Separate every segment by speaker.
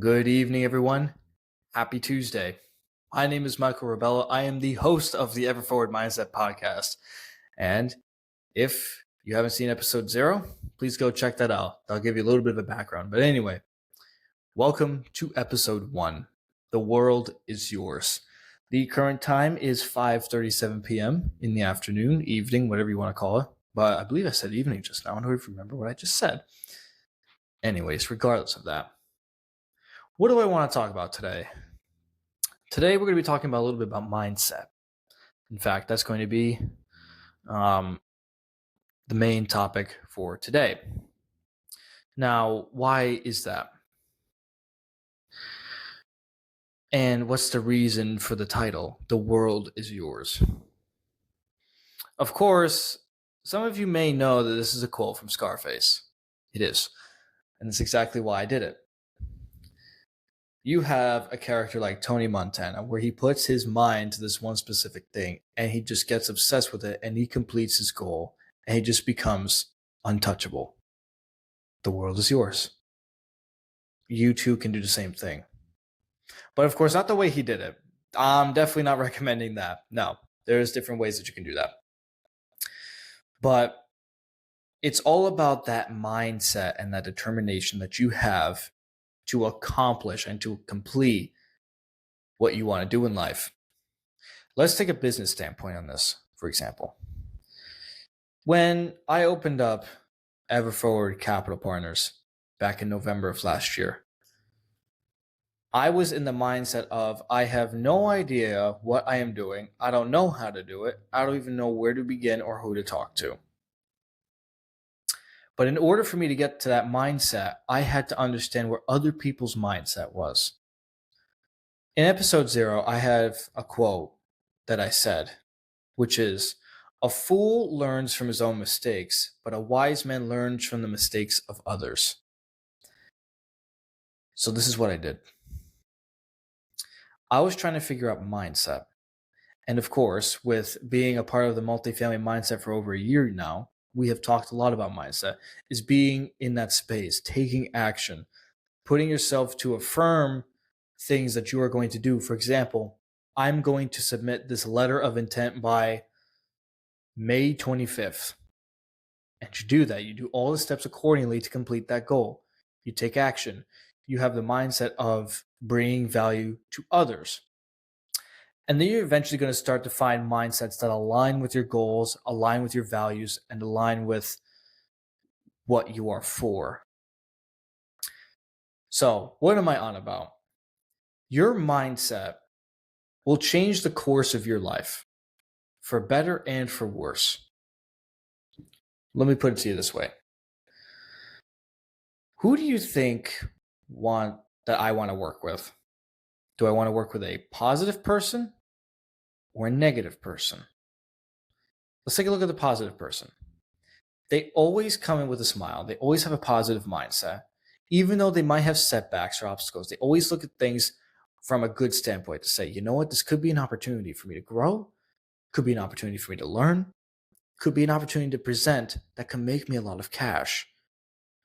Speaker 1: Good evening, everyone. Happy Tuesday. My name is Michael Rebelo. I am the host of the Ever Forward Mindset podcast. And if you haven't seen episode 0, please go check that out. I'll give you a little bit of a background. But anyway, welcome to episode 1. The world is yours. The current time is 5:37 p.m. in the afternoon, evening, whatever you want to call it. But I believe I said evening just now. I don't even remember what I just said. Anyways, regardless of that, what do I want to talk about today? Today, we're going to be talking about a little bit about mindset. In fact, that's going to be the main topic for today. Now, why is that? And what's the reason for the title, The World is Yours? Of course, some of you may know that this is a quote from Scarface. It is. And that's exactly why I did it. You have a character like Tony Montana where he puts his mind to this one specific thing and he just gets obsessed with it and he completes his goal and he just becomes untouchable. The world is yours. You too can do the same thing. But of course, not the way he did it. I'm definitely not recommending that. No, there's different ways that you can do that. But it's all about that mindset and that determination that you have to accomplish and to complete what you want to do in life. Let's take a business standpoint on this, for example. When I opened up EverForward Capital Partners back in November of last year, I was in the mindset of I have no idea what I am doing. I don't know how to do it. I don't even know where to begin or who to talk to. But in order for me to get to that mindset, I had to understand where other people's mindset was. In episode 0, I have a quote that I said, which is, "A fool learns from his own mistakes, but a wise man learns from the mistakes of others." So this is what I did. I was trying to figure out mindset. And of course, with being a part of the multifamily mindset for over a year now, we have talked a lot about mindset, is being in that space, taking action, putting yourself to affirm things that you are going to do. For example, I'm going to submit this letter of intent by May 25th. And you do that. You do all the steps accordingly to complete that goal. You take action. You have the mindset of bringing value to others. And then you're eventually going to start to find mindsets that align with your goals, align with your values, and align with what you are for. So, what am I on about? Your mindset will change the course of your life for better and for worse. Let me put it to you this way. Who do you think that I want to work with? Do I want to work with a positive person or a negative person? Let's take a look at the positive person. They always come in with a smile. They always have a positive mindset. Even though they might have setbacks or obstacles, they always look at things from a good standpoint to say, you know what, this could be an opportunity for me to grow, could be an opportunity for me to learn, could be an opportunity to present that can make me a lot of cash.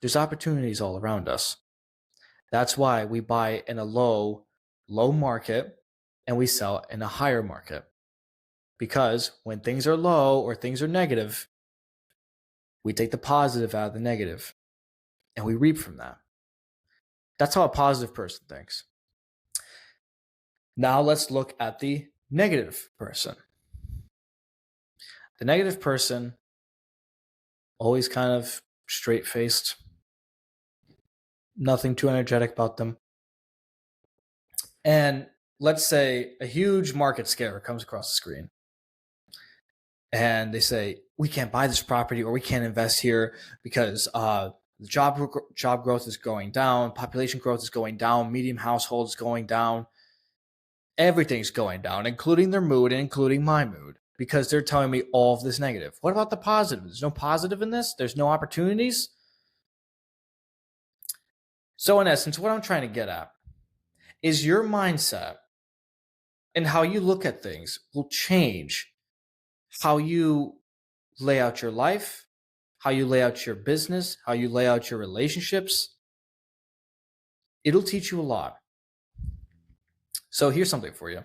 Speaker 1: There's opportunities all around us. That's why we buy in a low market and we sell in a higher market. Because when things are low or things are negative, we take the positive out of the negative and we reap from that. That's how a positive person thinks. Now let's look at the negative person. The negative person, always kind of straight-faced, nothing too energetic about them. And let's say a huge market scare comes across the screen. And they say, we can't buy this property or we can't invest here because the job growth is going down, population growth is going down, medium households going down. Everything's going down, including their mood and including my mood, because they're telling me all of this negative. What about the positive? There's no positive in this? There's no opportunities? So in essence, what I'm trying to get at is your mindset and how you look at things will change how you lay out your life, how you lay out your business, how you lay out your relationships. It'll teach you a lot. So here's something for you.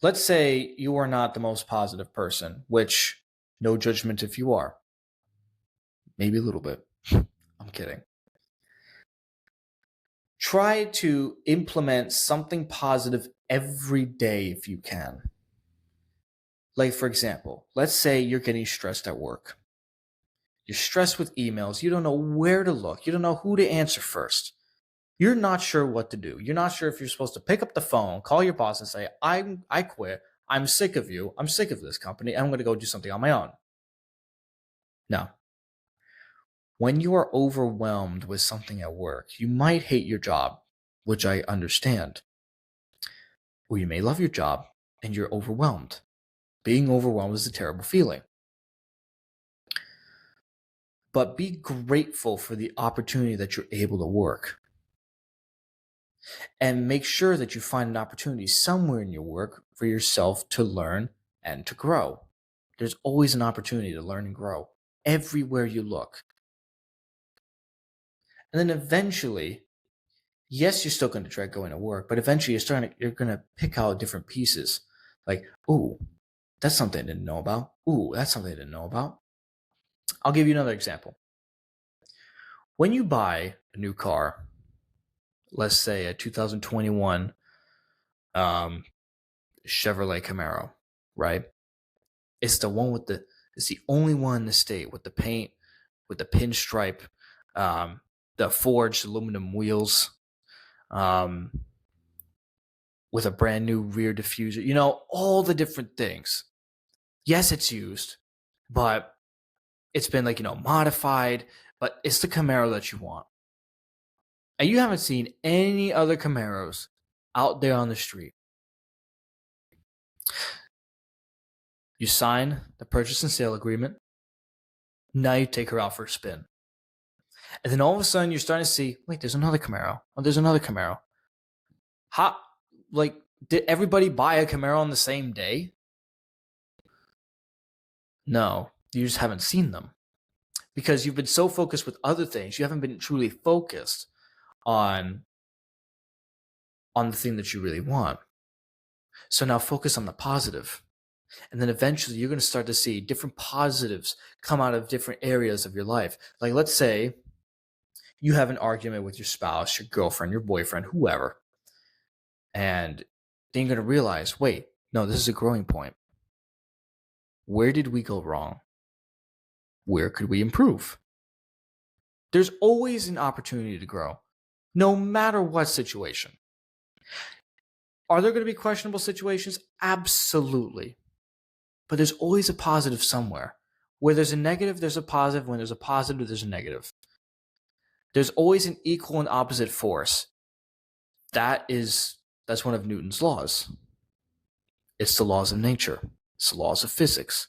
Speaker 1: Let's say you are not the most positive person, which no judgment if you are. Maybe a little bit. I'm kidding. Try to implement something positive every day if you can. Like, for example, let's say you're getting stressed at work. You're stressed with emails. You don't know where to look. You don't know who to answer first. You're not sure what to do. You're not sure if you're supposed to pick up the phone, call your boss and say, I quit. I'm sick of you. I'm sick of this company. I'm going to go do something on my own. No. When you are overwhelmed with something at work, you might hate your job, which I understand. Or you may love your job and you're overwhelmed. Being overwhelmed is a terrible feeling. But be grateful for the opportunity that you're able to work. And make sure that you find an opportunity somewhere in your work for yourself to learn and to grow. There's always an opportunity to learn and grow everywhere you look. And then eventually, yes, you're still going to dread going to work, but eventually you're going to pick out different pieces. Like, ooh, that's something I didn't know about. Ooh, that's something I didn't know about. I'll give you another example. When you buy a new car, let's say a 2021 Chevrolet Camaro, right? It's the one it's the only one in the state with the paint, with the pinstripe, the forged aluminum wheels, with a brand new rear diffuser, all the different things. Yes, it's used, but it's been modified, but it's the Camaro that you want. And you haven't seen any other Camaros out there on the street. You sign the purchase and sale agreement. Now you take her out for a spin. And then all of a sudden you're starting to see, wait, there's another Camaro. Oh, there's another Camaro. Did everybody buy a Camaro on the same day? No, you just haven't seen them. Because you've been so focused with other things, you haven't been truly focused on the thing that you really want. So now focus on the positive. And then eventually you're going to start to see different positives come out of different areas of your life. Like, let's say you have an argument with your spouse, your girlfriend, your boyfriend, whoever. And then you're going to realize, wait, no, this is a growing point. Where did we go wrong? Where could we improve? There's always an opportunity to grow, no matter what situation. Are there going to be questionable situations? Absolutely. But there's always a positive somewhere. Where there's a negative, there's a positive. When there's a positive, there's a negative. There's always an equal and opposite force. That's one of Newton's laws. It's the laws of nature. It's the laws of physics.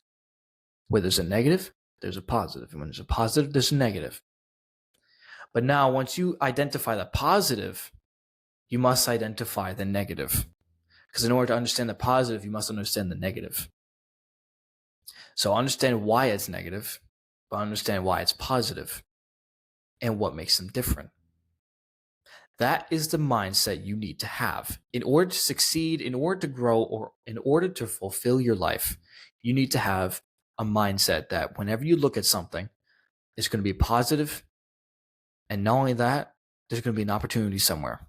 Speaker 1: Where there's a negative, there's a positive. And when there's a positive, there's a negative. But now, once you identify the positive, you must identify the negative. Because in order to understand the positive, you must understand the negative. So understand why it's negative, but understand why it's positive and what makes them different. That is the mindset you need to have. In order to succeed, in order to grow, or in order to fulfill your life, you need to have a mindset that whenever you look at something, it's going to be positive. And not only that, there's going to be an opportunity somewhere.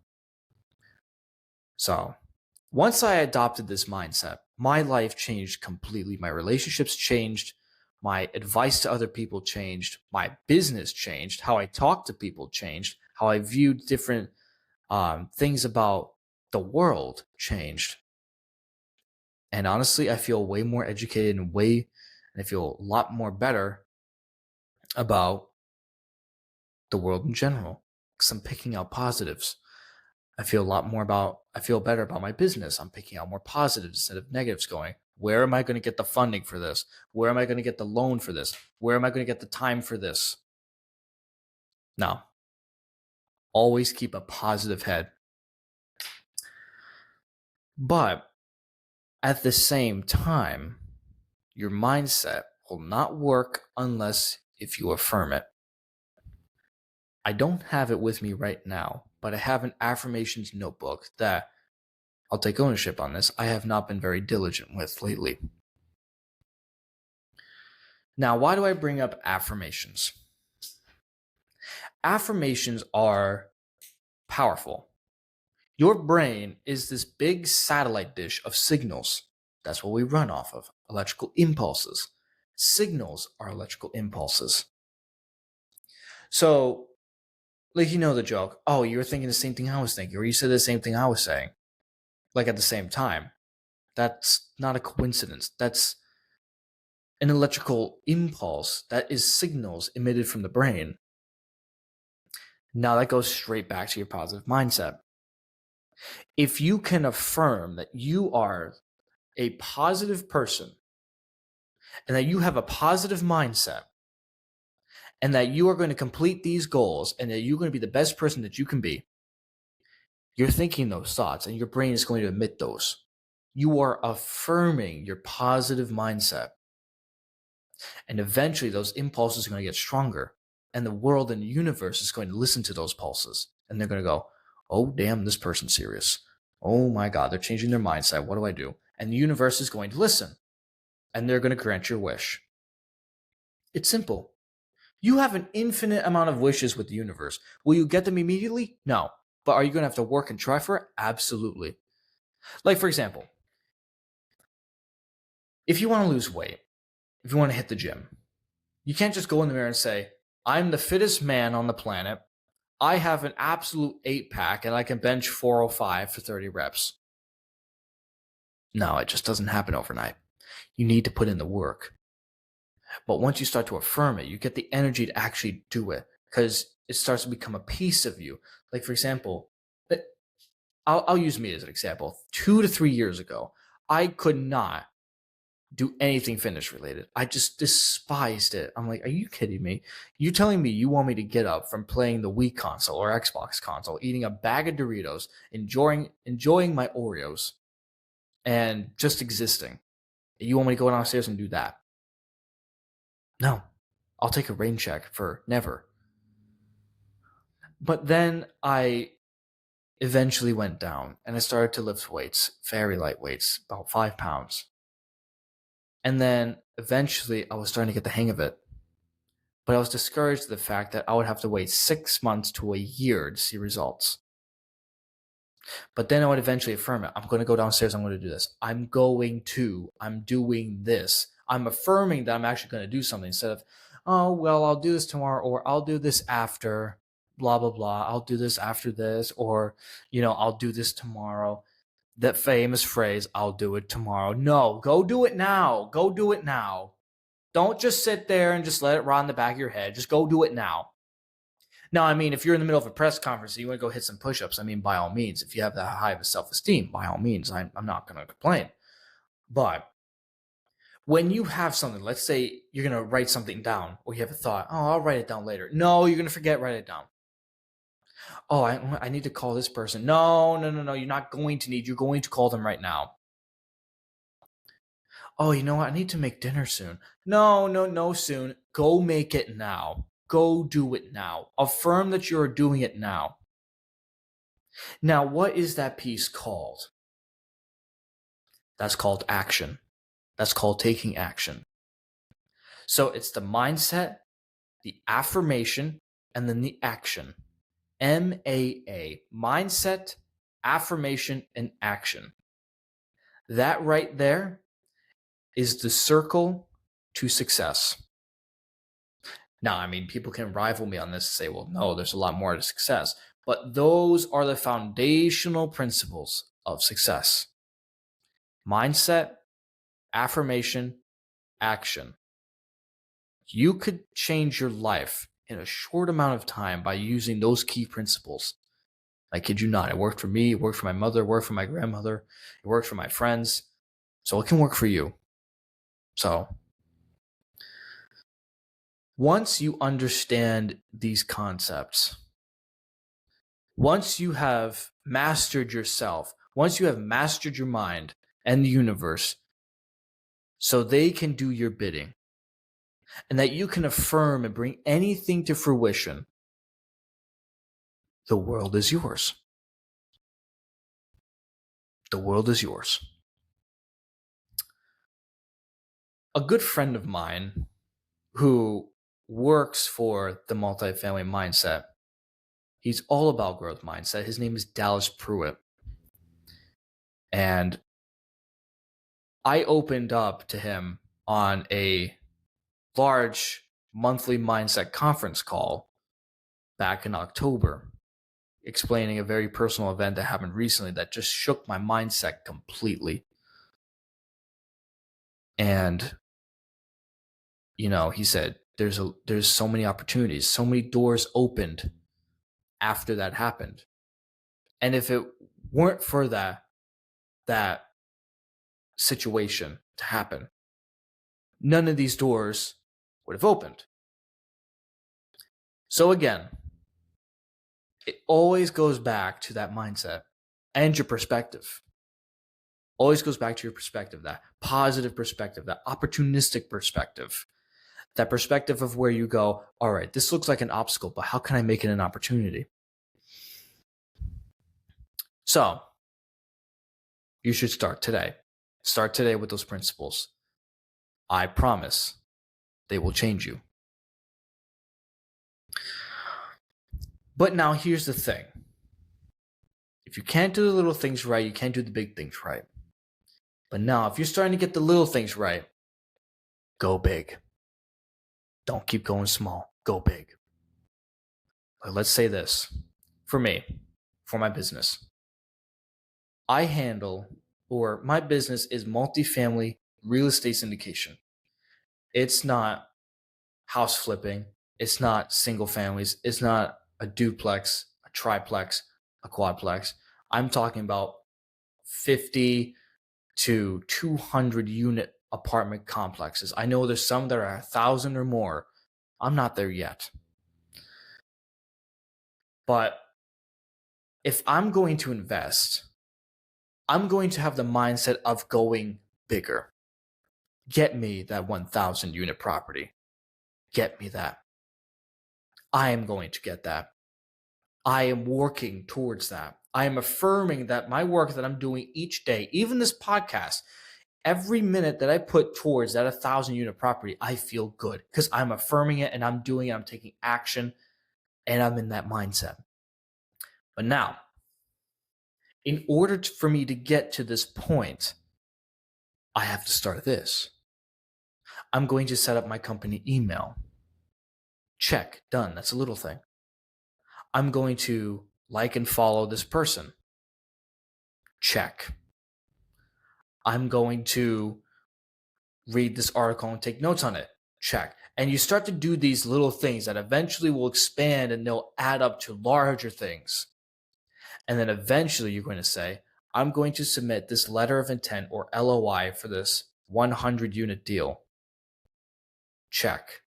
Speaker 1: So once I adopted this mindset, my life changed completely. My relationships changed. My advice to other people changed. My business changed. How I talk to people changed. How I viewed different things about the world changed. And honestly, I feel way more educated and I feel a lot more better about the world in general because I'm picking out positives. I feel better about my business. I'm picking out more positives instead of negatives, going, where am I going to get the funding for this? Where am I going to get the loan for this? Where am I going to get the time for this? Now, always keep a positive head. But at the same time, your mindset will not work unless if you affirm it. I don't have it with me right now, but I have an affirmations notebook that I'll take ownership on this. I have not been very diligent with lately. Now, why do I bring up affirmations? Affirmations are powerful. Your brain is this big satellite dish of signals. That's what we run off of, electrical impulses. Signals are electrical impulses. So, like, you know the joke, oh, you were thinking the same thing I was thinking, or you said the same thing I was saying, like at the same time. That's not a coincidence. That's an electrical impulse. That is signals emitted from the brain. Now that goes straight back to your positive mindset. If you can affirm that you are a positive person and that you have a positive mindset and that you are going to complete these goals and that you're going to be the best person that you can be, you're thinking those thoughts and your brain is going to emit those. You are affirming your positive mindset. And eventually those impulses are going to get stronger. And the world and the universe is going to listen to those pulses. And they're going to go, oh, damn, this person's serious. Oh my God, they're changing their mindset. What do I do? And the universe is going to listen. And they're going to grant your wish. It's simple. You have an infinite amount of wishes with the universe. Will you get them immediately? No. But are you going to have to work and try for it? Absolutely. Like, for example, if you want to lose weight, if you want to hit the gym, you can't just go in the mirror and say, I'm the fittest man on the planet. I have an absolute 8-pack and I can bench 405 for 30 reps. No, it just doesn't happen overnight. You need to put in the work. But once you start to affirm it, you get the energy to actually do it because it starts to become a piece of you. Like, for example, I'll use me as an example. 2 to 3 years ago, I could not do anything fitness related. I just despised it. I'm like, are you kidding me? You telling me you want me to get up from playing the Wii console or Xbox console, eating a bag of Doritos, enjoying my Oreos, and just existing. You want me to go downstairs and do that? No. I'll take a rain check for never. But then I eventually went down and I started to lift weights, very light weights, about 5 pounds. And then eventually I was starting to get the hang of it. But I was discouraged at the fact that I would have to wait 6 months to a year to see results. But then I would eventually affirm it. I'm going to go downstairs. I'm going to do this. I'm doing this. I'm affirming that I'm actually going to do something instead of, oh, well, I'll do this tomorrow or I'll do this after, blah, blah, blah. I'll do this after this or, I'll do this tomorrow. That famous phrase, I'll do it tomorrow. No, go do it now. Go do it now. Don't just sit there and just let it rot in the back of your head. Just go do it now. Now, I mean, if you're in the middle of a press conference and you want to go hit some push-ups, I mean, by all means, if you have that high of a self-esteem, by all means, I'm not going to complain. But when you have something, let's say you're going to write something down or you have a thought, oh, I'll write it down later. No, you're going to forget, write it down. Oh, I need to call this person. No, you're not going to need. You're going to call them right now. Oh, you know what? I need to make dinner soon. No, soon. Go make it now. Go do it now. Affirm that you're doing it now. Now, what is that piece called? That's called action. That's called taking action. So it's the mindset, the affirmation, and then the action. MAA, mindset, affirmation, and action. That right there is the circle to success. Now, I mean, people can rival me on this and say, well, no, there's a lot more to success. But those are the foundational principles of success. Mindset, affirmation, action. You could change your life in a short amount of time by using those key principles. I kid you not. It worked for me. It worked for my mother. It worked for my grandmother. It worked for my friends. So it can work for you. So once you understand these concepts, once you have mastered yourself, once you have mastered your mind and the universe, so they can do your bidding, and that you can affirm and bring anything to fruition, The world is yours. The world is yours. A good friend of mine who works for the multifamily mindset, he's all about growth mindset. His name is Dallas Pruitt. And I opened up to him on a large monthly mindset conference call back in October, explaining a very personal event that happened recently that just shook my mindset completely. And, he said, there's so many opportunities, so many doors opened after that happened. And if it weren't for that situation to happen, none of these doors would have opened. So again, it always goes back to that mindset and your perspective. Always goes back to your perspective, that positive perspective, that opportunistic perspective, that perspective of where you go, all right, this looks like an obstacle, but how can I make it an opportunity? So you should start today. Start today with those principles. I promise they will change you. But now here's the thing. If you can't do the little things right, you can't do the big things right. But now, if you're starting to get the little things right, go big. Don't keep going small. Go big. Like, let's say this. For me, for my business, my business is multifamily real estate syndication. It's not house flipping. It's not single families. It's not a duplex, a triplex, a quadplex. I'm talking about 50 to 200 unit apartment complexes. I know there's some that are 1,000 or more. I'm not there yet. But if I'm going to invest, I'm going to have the mindset of going bigger. Get me that 1,000 unit property. Get me that. I am going to get that. I am working towards that. I am affirming that my work that I'm doing each day, even this podcast, every minute that I put towards that 1,000 unit property, I feel good because I'm affirming it and I'm doing it. I'm taking action and I'm in that mindset. But now, in order for me to get to this point, I have to start this. I'm going to set up my company email. Check, done. That's a little thing. I'm going to like and follow this person. Check. I'm going to read this article and take notes on it. Check. And you start to do these little things that eventually will expand and they'll add up to larger things. And then eventually you're going to say, I'm going to submit this letter of intent or LOI for this 100 unit deal. Check.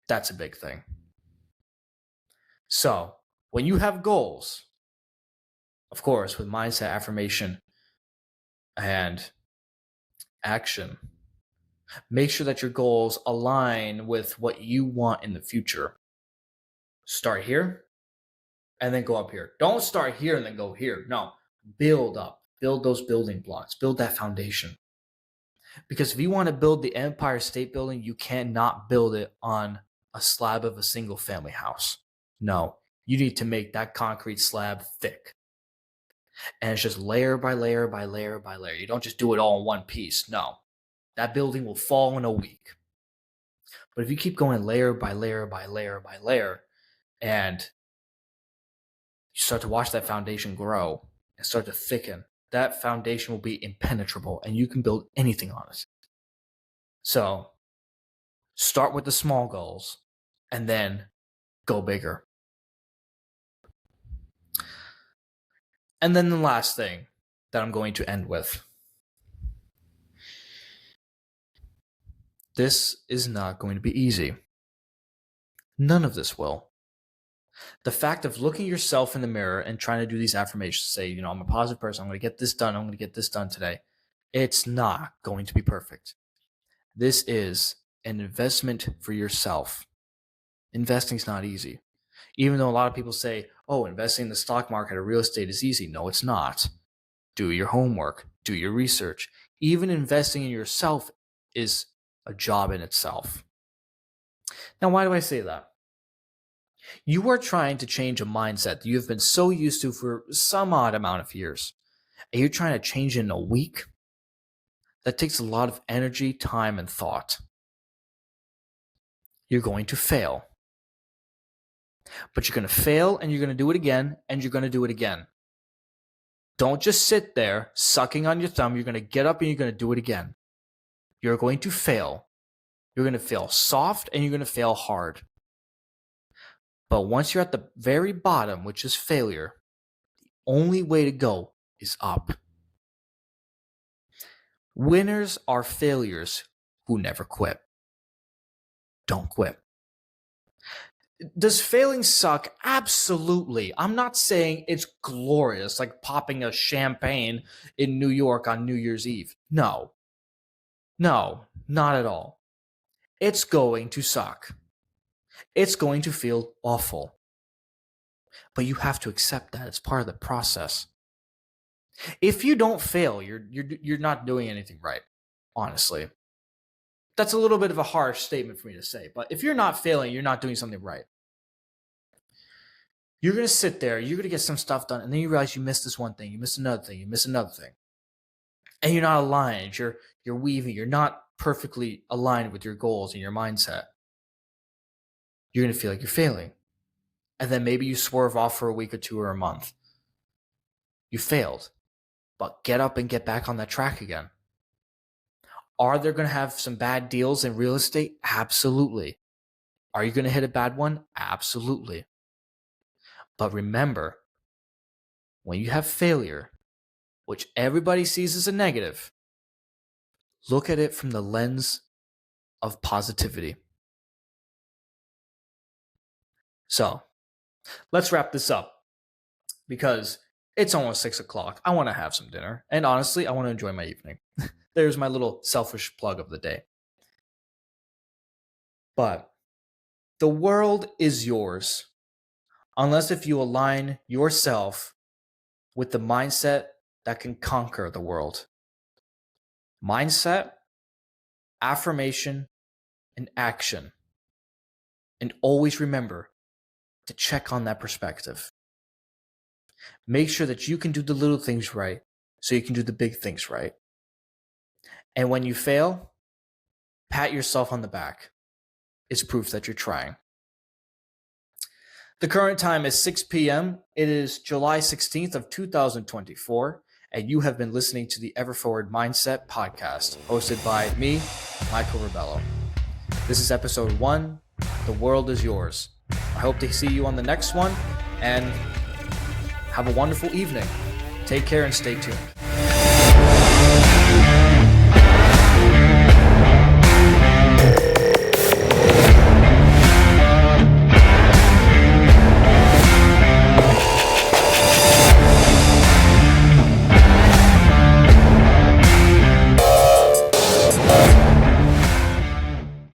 Speaker 1: That's a big thing. So when you have goals, of course, with mindset, affirmation, and action, make sure that your goals align with what you want in the future. Start here and then go up here. Don't start here and then go here. No, build up. Build those building blocks. Build that foundation. Because if you want to build the Empire State Building, you cannot build it on a slab of a single family house. No, you need to make that concrete slab thick. And it's just layer by layer by layer by layer. You don't just do it all in one piece. No, that building will fall in a week. But if you keep going layer by layer by layer by layer, and you start to watch that foundation grow and start to thicken, that foundation will be impenetrable and you can build anything on it. So start with the small goals and then go bigger. And then the last thing that I'm going to end with. This is not going to be easy. None of this will. The fact of looking yourself in the mirror and trying to do these affirmations, say, I'm a positive person, I'm going to get this done, I'm going to get this done today. It's not going to be perfect. This is an investment for yourself. Investing is not easy. Even though a lot of people say, oh, investing in the stock market or real estate is easy. No, it's not. Do your homework, do your research. Even investing in yourself is a job in itself. Now, why do I say that? You are trying to change a mindset that you have been so used to for some odd amount of years, and you're trying to change it in a week. That takes a lot of energy, time, and thought. You're going to fail. But you're going to fail, and you're going to do it again, and you're going to do it again. Don't just sit there sucking on your thumb. You're going to get up and you're going to do it again. You're going to fail. You're going to fail soft and you're going to fail hard. But once you're at the very bottom, which is failure, the only way to go is up. Winners are failures who never quit. Don't quit. Does failing suck? Absolutely. I'm not saying it's glorious, like popping a champagne in New York on New Year's Eve. No, not at all. It's going to suck. It's going to feel awful. But you have to accept that it's part of the process. If you don't fail, you're not doing anything right, honestly. That's a little bit of a harsh statement for me to say, but if you're not failing, you're not doing something right. You're going to sit there, you're going to get some stuff done, and then you realize you missed this one thing, you missed another thing, you missed another thing. And you're not aligned, you're weaving, you're not perfectly aligned with your goals and your mindset. You're going to feel like you're failing. And then maybe you swerve off for a week or two or a month. You failed, but get up and get back on that track again. Are there going to have some bad deals in real estate? Absolutely. Are you going to hit a bad one? Absolutely. But remember, when you have failure, which everybody sees as a negative, look at it from the lens of positivity. So let's wrap this up because it's almost 6 o'clock. I want to have some dinner. And honestly, I want to enjoy my evening. There's my little selfish plug of the day. But the world is yours, unless if you align yourself with the mindset that can conquer the world. Mindset, affirmation, and action. And always remember to check on that perspective. Make sure that you can do the little things right so you can do the big things right. And when you fail, pat yourself on the back. It's proof that you're trying. The current time is 6 p.m. It is July 16th of 2024, and you have been listening to the Ever Forward Mindset podcast, hosted by me, Michael Rebelo. This is episode 1, The World is Yours. I hope to see you on the next one, and have a wonderful evening. Take care and stay tuned.